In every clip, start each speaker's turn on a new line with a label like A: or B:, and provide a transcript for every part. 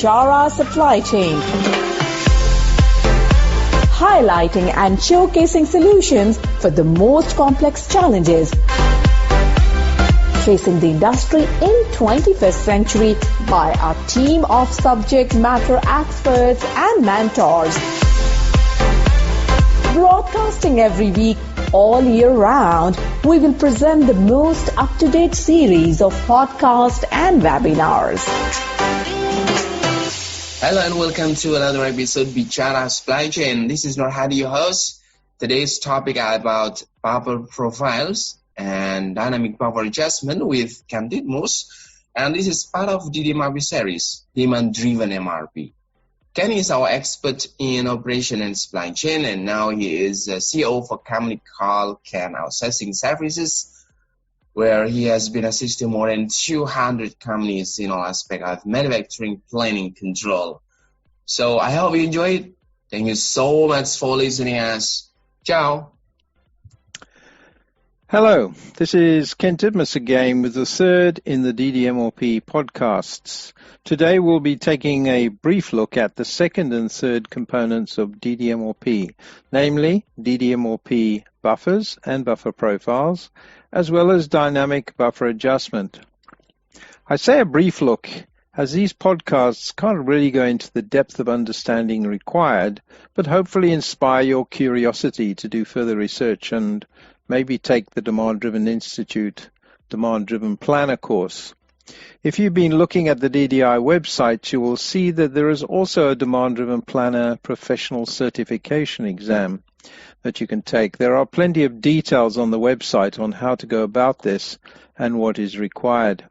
A: Bichara Supply Chain, highlighting and showcasing solutions for the most complex challenges facing the industry in 21st century by our team of subject matter experts and mentors. Broadcasting every week, all year round, we will present the most up-to-date series of podcasts and webinars.
B: Hello and welcome to another episode of Bichara Supply Chain. This is Norhadi, your host. Today's topic is about buffer profiles and dynamic buffer adjustment with Kent Titmuss, and this is part of DDMRP Series, Demand-Driven MRP. Ken is our expert in operation and supply chain, and now he is CEO for a company called Kent Outsourcing Services, where he has been assisting more than 200 companies in all aspects of manufacturing, planning, control. So I hope you enjoy it. Thank you so much for listening us. Ciao.
C: Hello, this is Kent Titmuss again with the third in the DDMRP podcasts. Today we'll be taking a brief look at the second and third components of DDMRP, namely DDMRP buffers and buffer profiles, as well as dynamic buffer adjustment. I say a brief look as these podcasts can't really go into the depth of understanding required, but hopefully inspire your curiosity to do further research and maybe take the Demand-Driven Institute Demand-Driven Planner course. If you've been looking at the DDI website, you will see that there is also a Demand-Driven Planner professional certification exam that you can take. There are plenty of details on the website on how to go about this and what is required.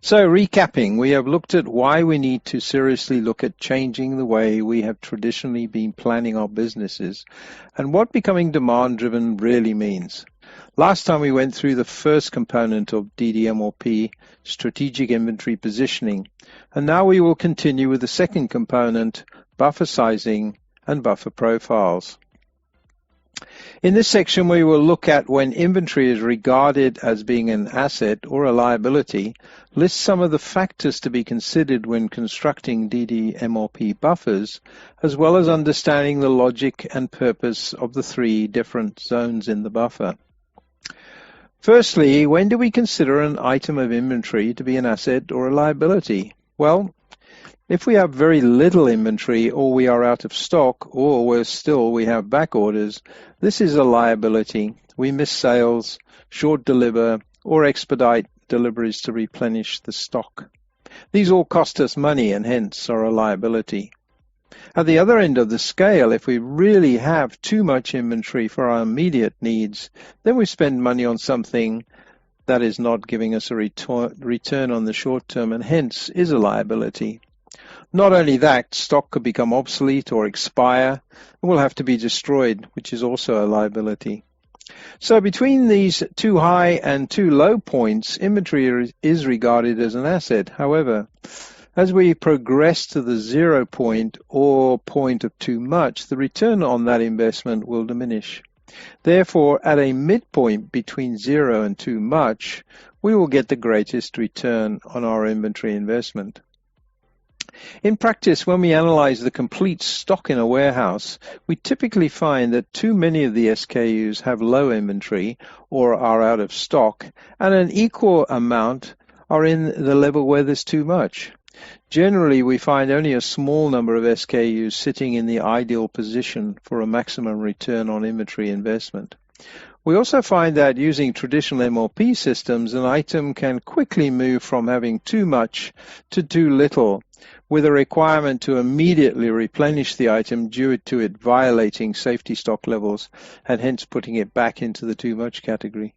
C: So recapping, we have looked at why we need to seriously look at changing the way we have traditionally been planning our businesses and what becoming demand-driven really means. Last time we went through the first component of DDMRP, strategic inventory positioning, and now we will continue with the second component, buffer sizing and buffer profiles. In this section, we will look at when inventory is regarded as being an asset or a liability, list some of the factors to be considered when constructing DDMRP buffers, as well as understanding the logic and purpose of the three different zones in the buffer. Firstly, when do we consider an item of inventory to be an asset or a liability? Well, if we have very little inventory or we are out of stock or worse still we have back orders, this is a liability. We miss sales, short deliver or expedite deliveries to replenish the stock. These all cost us money and hence are a liability. At the other end of the scale, if we really have too much inventory for our immediate needs, then we spend money on something that is not giving us a return on the short term and hence is a liability. Not only that, stock could become obsolete or expire and will have to be destroyed, which is also a liability. So between these two high and two low points, inventory is regarded as an asset. However, as we progress to the 0 point or point of too much, the return on that investment will diminish. Therefore, at a midpoint between 0 and too much, we will get the greatest return on our inventory investment. In practice, when we analyze the complete stock in a warehouse, we typically find that too many of the SKUs have low inventory or are out of stock, and an equal amount are in the level where there's too much. Generally, we find only a small number of SKUs sitting in the ideal position for a maximum return on inventory investment. We also find that using traditional MRP systems, an item can quickly move from having too much to too little, with a requirement to immediately replenish the item due to it violating safety stock levels and hence putting it back into the too much category.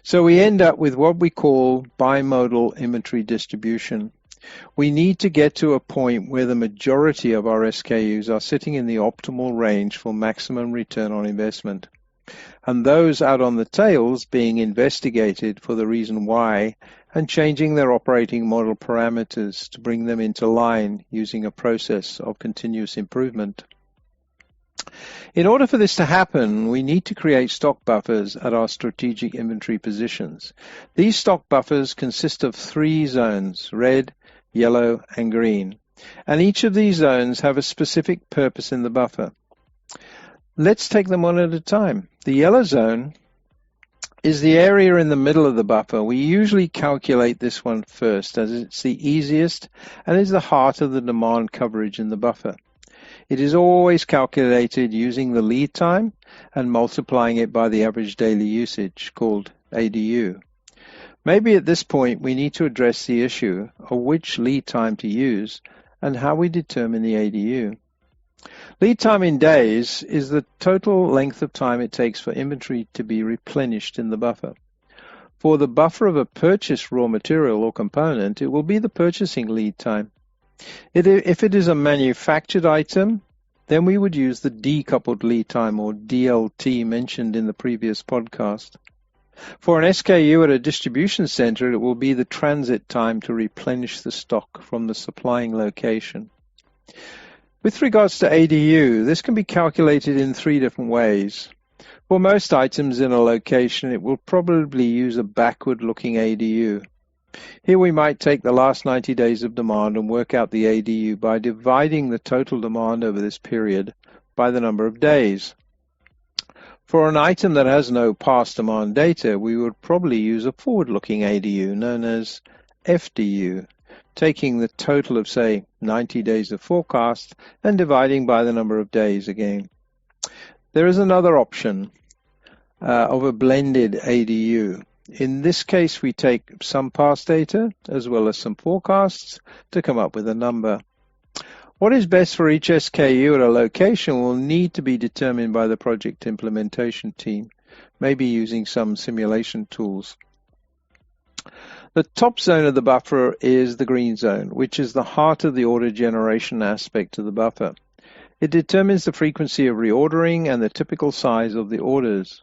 C: So we end up with what we call bimodal inventory distribution. We need to get to a point where the majority of our SKUs are sitting in the optimal range for maximum return on investment, and those out on the tails being investigated for the reason why and changing their operating model parameters to bring them into line using a process of continuous improvement. In order for this to happen, we need to create stock buffers at our strategic inventory positions. These stock buffers consist of three zones: red, yellow, and green. And each of these zones have a specific purpose in the buffer. Let's take them one at a time. The yellow zone is the area in the middle of the buffer. We usually calculate this one first, as it's the easiest and is the heart of the demand coverage in the buffer. It is always calculated using the lead time and multiplying it by the average daily usage, called ADU. Maybe at this point we need to address the issue of which lead time to use and how we determine the ADU. Lead time in days is the total length of time it takes for inventory to be replenished in the buffer. For the buffer of a purchased raw material or component, it will be the purchasing lead time. If it is a manufactured item, then we would use the decoupled lead time, or DLT, mentioned in the previous podcast. For an SKU at a distribution center, it will be the transit time to replenish the stock from the supplying location. With regards to ADU, this can be calculated in 3 different ways. For most items in a location, it will probably use a backward-looking ADU. Here we might take the last 90 days of demand and work out the ADU by dividing the total demand over this period by the number of days. For an item that has no past demand data, we would probably use a forward-looking ADU known as FDU, taking the total of, say, 90 days of forecast and dividing by the number of days again. There is another option of a blended ADU. In this case, we take some past data as well as some forecasts to come up with a number. What is best for each SKU at a location will need to be determined by the project implementation team, maybe using some simulation tools. The top zone of the buffer is the green zone, which is the heart of the order generation aspect of the buffer. It determines the frequency of reordering and the typical size of the orders.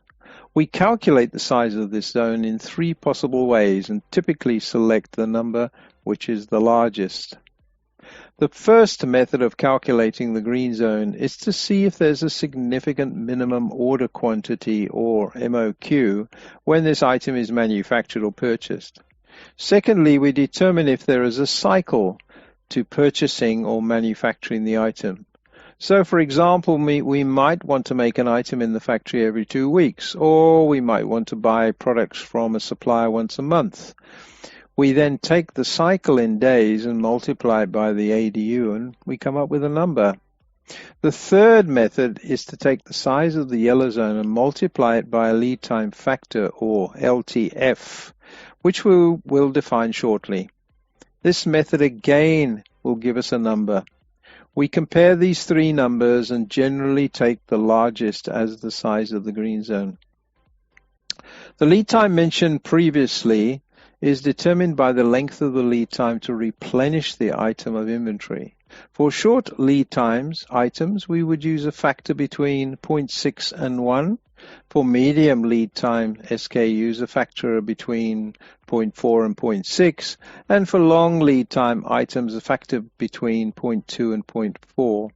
C: We calculate the size of this zone in 3 possible ways and typically select the number which is the largest. The first method of calculating the green zone is to see if there's a significant minimum order quantity, or MOQ, when this item is manufactured or purchased. Secondly, we determine if there is a cycle to purchasing or manufacturing the item. So, for example, we might want to make an item in the factory every 2 weeks, or we might want to buy products from a supplier once a month. We then take the cycle in days and multiply it by the ADU, and we come up with a number. The third method is to take the size of the yellow zone and multiply it by a lead time factor, or LTF, which we will define shortly. This method again will give us a number. We compare these 3 numbers and generally take the largest as the size of the green zone. The lead time mentioned previously is determined by the length of the lead time to replenish the item of inventory. For short lead times items, we would use a factor between 0.6 and 1. For medium lead time SKUs, a factor between 0.4 and 0.6, and for long lead time items, a factor between 0.2 and 0.4.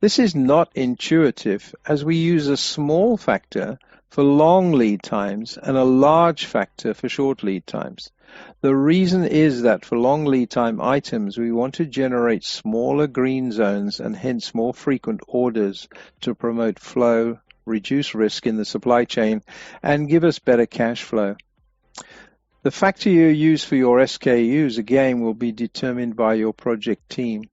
C: This is not intuitive, as we use a small factor for long lead times and a large factor for short lead times. The reason is that for long lead time items, we want to generate smaller green zones and hence more frequent orders to promote flow, reduce risk in the supply chain, and give us better cash flow. The factor you use for your SKUs, again, will be determined by your project team.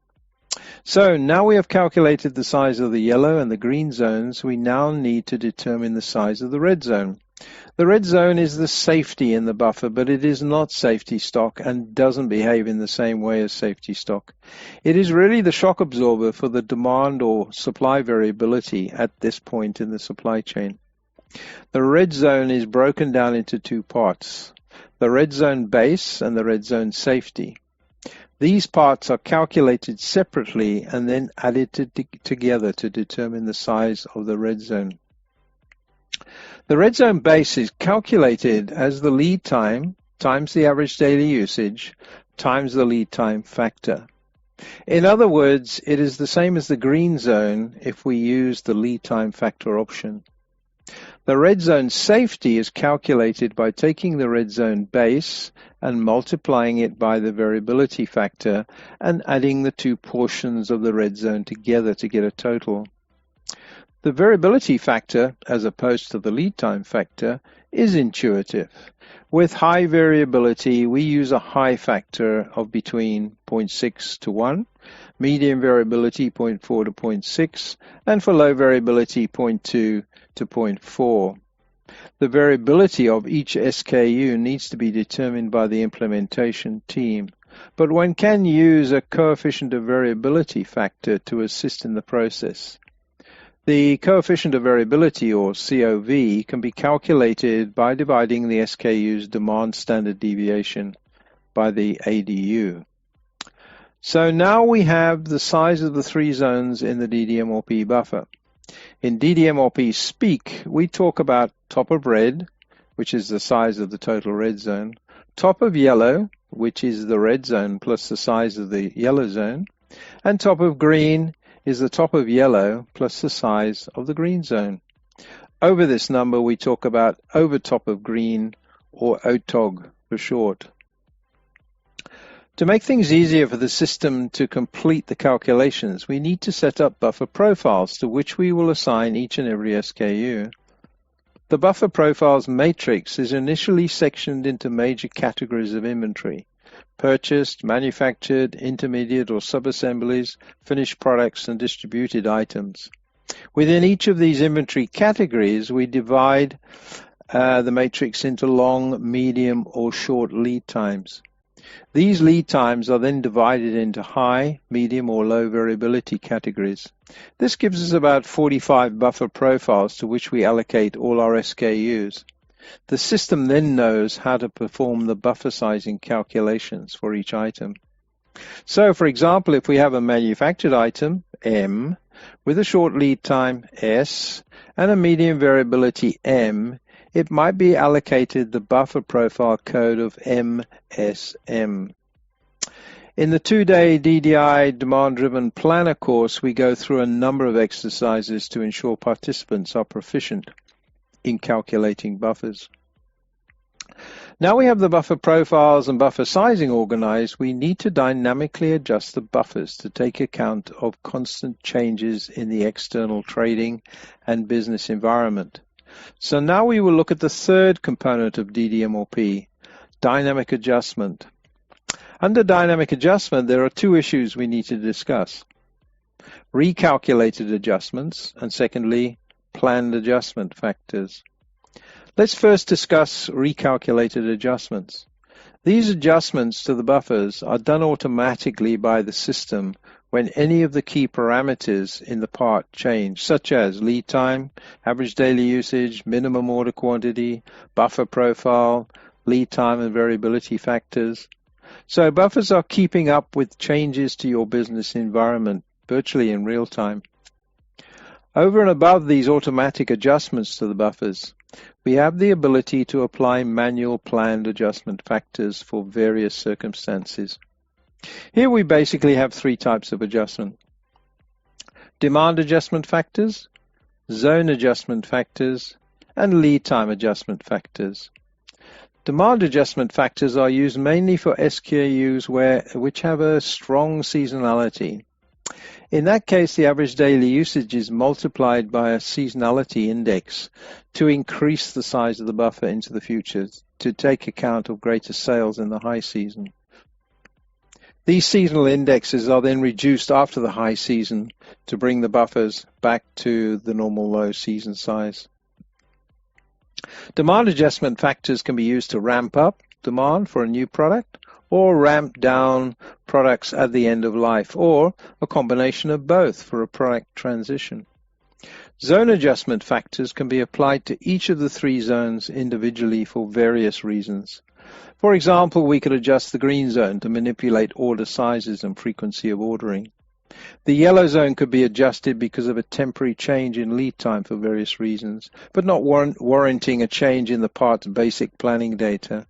C: So now we have calculated the size of the yellow and the green zones, we now need to determine the size of the red zone. The red zone is the safety in the buffer, but it is not safety stock and doesn't behave in the same way as safety stock. It is really the shock absorber for the demand or supply variability at this point in the supply chain. The red zone is broken down into 2 parts, the red zone base and the red zone safety. These parts are calculated separately and then added together to determine the size of the red zone. The red zone base is calculated as the lead time times the average daily usage times the lead time factor. In other words, it is the same as the green zone if we use the lead time factor option. The red zone safety is calculated by taking the red zone base and multiplying it by the variability factor and adding the two portions of the red zone together to get a total. The variability factor, as opposed to the lead time factor, is intuitive. With high variability, we use a high factor of between 0.6 to 1, medium variability 0.4 to 0.6, and for low variability 0.2 to 0.4. The variability of each SKU needs to be determined by the implementation team, but one can use a coefficient of variability factor to assist in the process. The coefficient of variability, or COV, can be calculated by dividing the SKU's demand standard deviation by the ADU. So now we have the size of the three zones in the DDMRP buffer. In DDMRP speak, we talk about top of red, which is the size of the total red zone, top of yellow, which is the red zone plus the size of the yellow zone, and top of green is the top of yellow plus the size of the green zone. Over this number, we talk about over top of green, or OTOG for short. To make things easier for the system to complete the calculations, we need to set up buffer profiles to which we will assign each and every SKU. The buffer profiles matrix is initially sectioned into major categories of inventory: purchased, manufactured, intermediate or sub-assemblies, finished products, and distributed items. Within each of these inventory categories, we divide the matrix into long, medium, or short lead times. These lead times are then divided into high, medium, or low variability categories. This gives us about 45 buffer profiles to which we allocate all our SKUs. The system then knows how to perform the buffer sizing calculations for each item. So, for example, if we have a manufactured item, M, with a short lead time, S, and a medium variability, M, it might be allocated the buffer profile code of MSM. In the 2-day DDI Demand-Driven Planner course, we go through a number of exercises to ensure participants are proficient in calculating buffers. Now we have the buffer profiles and buffer sizing organized, we need to dynamically adjust the buffers to take account of constant changes in the external trading and business environment. So now we will look at the third component of DDMRP, dynamic adjustment. Under dynamic adjustment, there are two issues we need to discuss: recalculated adjustments, and secondly, planned adjustment factors. Let's first discuss recalculated adjustments. These adjustments to the buffers are done automatically by the system when any of the key parameters in the part change, such as lead time, average daily usage, minimum order quantity, buffer profile, lead time and variability factors. So buffers are keeping up with changes to your business environment virtually in real time. Over and above these automatic adjustments to the buffers, we have the ability to apply manual planned adjustment factors for various circumstances. Here we basically have three types of adjustment: demand adjustment factors, zone adjustment factors, and lead time adjustment factors. Demand adjustment factors are used mainly for SKUs which have a strong seasonality. In that case, the average daily usage is multiplied by a seasonality index to increase the size of the buffer into the future to take account of greater sales in the high season. These seasonal indexes are then reduced after the high season to bring the buffers back to the normal low season size. Demand adjustment factors can be used to ramp up demand for a new product or ramp down products at the end of life, or a combination of both for a product transition. Zone adjustment factors can be applied to each of the three zones individually for various reasons. For example, we could adjust the green zone to manipulate order sizes and frequency of ordering. The yellow zone could be adjusted because of a temporary change in lead time for various reasons, but not warranting a change in the part's basic planning data.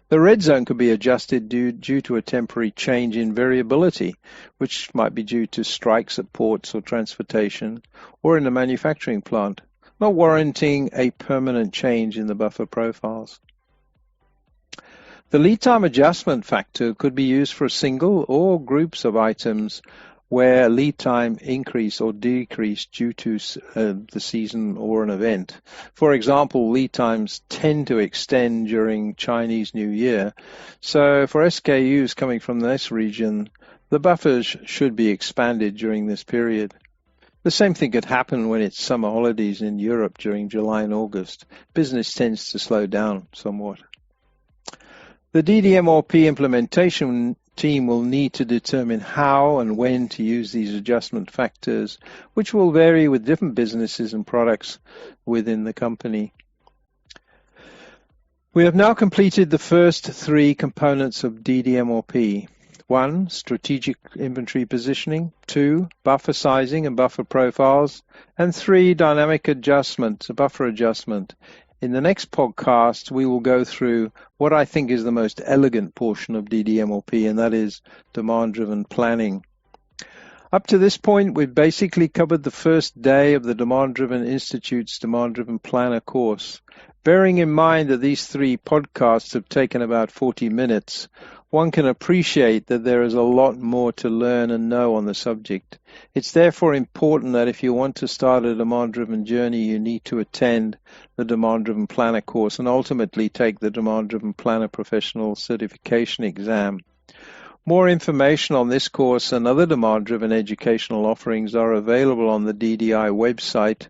C: The red zone could be adjusted due to a temporary change in variability, which might be due to strikes at ports or transportation, or in the manufacturing plant. not warranting a permanent change in the buffer profiles. The lead time adjustment factor could be used for a single or groups of items where lead time increase or decrease due to the season or an event. For example, lead times tend to extend during Chinese New Year, so for SKUs coming from this region, the buffers should be expanded during this period. The same thing could happen when it's summer holidays in Europe during July and August. Business tends to slow down somewhat. The DDMRP implementation team will need to determine how and when to use these adjustment factors, which will vary with different businesses and products within the company. We have now completed the first three components of DDMRP. 1. Strategic inventory positioning. 2. Buffer sizing and buffer profiles. And 3. Dynamic adjustment, a buffer adjustment. In the next podcast, we will go through what I think is the most elegant portion of DDMRP, and that is demand-driven planning. Up to this point, we've basically covered the first day of the Demand-Driven Institute's Demand-Driven Planner course. Bearing in mind that these three podcasts have taken about 40 minutes, one can appreciate that there is a lot more to learn and know on the subject. It's therefore important that if you want to start a demand-driven journey, you need to attend the Demand-Driven Planner course and ultimately take the Demand-Driven Planner Professional Certification exam. More information on this course and other demand-driven educational offerings are available on the DDI website,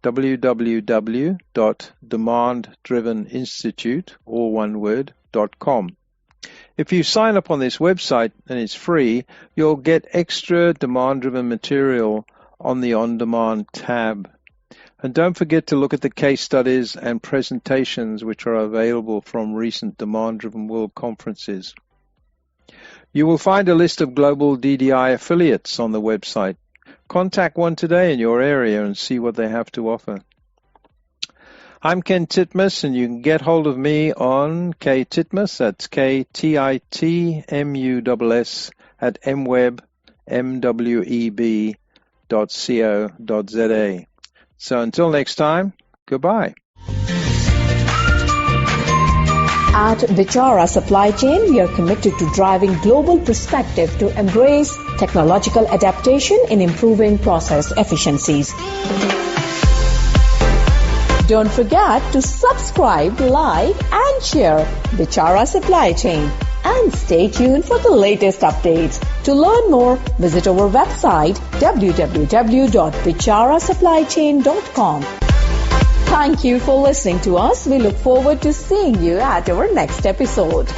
C: www.demanddriveninstitute.com. If you sign up on this website, and it's free, you'll get extra demand-driven material on the On Demand tab. And don't forget to look at the case studies and presentations which are available from recent demand-driven world conferences. You will find a list of global DDI affiliates on the website. Contact one today in your area and see what they have to offer. I'm Kent Titmuss, and you can get hold of me on Titmuss, that's KTITMUSS at mweb.co.za. So until next time, goodbye.
A: At VCARE Supply Chain, we are committed to driving global perspective to embrace technological adaptation in improving process efficiencies. Don't forget to subscribe, like, and share VCARE Supply Chain. And stay tuned for the latest updates. To learn more, visit our website www.vicaresupplychain.com. Thank you for listening to us. We look forward to seeing you at our next episode.